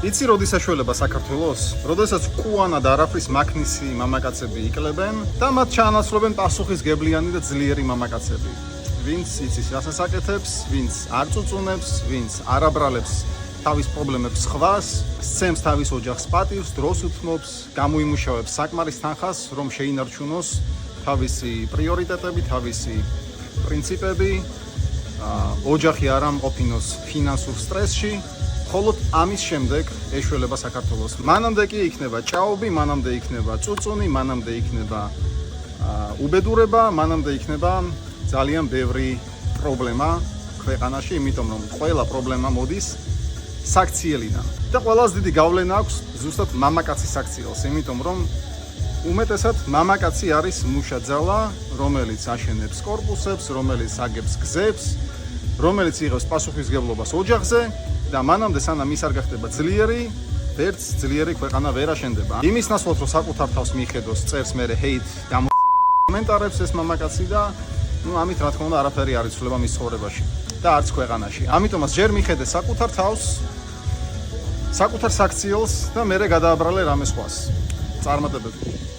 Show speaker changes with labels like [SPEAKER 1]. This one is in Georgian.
[SPEAKER 1] იცი როდის საშუალება საქართველოს? როდესაც კუანად არაფრის მაქნისი მამაკაცები ikლებენ და მათ ჩაანაცვლებენ პასუხისგებლიანი და ძლიერი მამაკაცები. ვინც იცის რასაც აკეთებს, ვინც არ წუწუნებს, ვინც არ აბრალებს თავის პრობლემებს სხვას, სცემს თავის ოჯახს პატივს, დროს უთმობს, გამოიმუშავებს საკმარის თანხას, რომ შეინარჩუნოს თავისი პრიორიტეტები, თავისი პრინციპები, ოჯახი არ ამყოფინოს ფინანსურ სტრესში. Ხოლოდ ამის შემდეგ ეშველება საქართველოს. მანამდე კი იქნება ჭაობი, მანამდე იქნება წუწუნი, მანამდე იქნება უბედურება, მანამდე იქნება ძალიან ბევრი პრობლემა ქვეყანაში, იმიტომ რომ ყველა პრობლემა მოდის საქციელიდან. და ყველაზე დიდი გავლენა აქვს ზუსტად მამაკაცის საქციელს, იმიტომ რომ უმეტესად მამაკაცი არის მუშაძალა, რომელიც აშენებს კორპუსებს, რომელიც აგებს გზებს, რომელიც იღებს პასუხისგებლობას ოჯახზე. და მანამდე სანამ ის არ გახდება ძლიერი, ვერც ძლიერი ქვეყანა ვერ აშენდება. იმის ნაცვლად რომ საკუთარ თავს მიხედოს, წერს მერე hate კომენტარებს ეს მამაკაცი და ამით რა თქმა უნდა არაფერი არ იცვლება მის ცხოვრებაში და არც ქვეყანაში. ამიტომაც ჯერ მიხედე საკუთარ თავს, საკუთარ საქციელს და მერე გადააბრალე რამე სხვას. წარმატებები.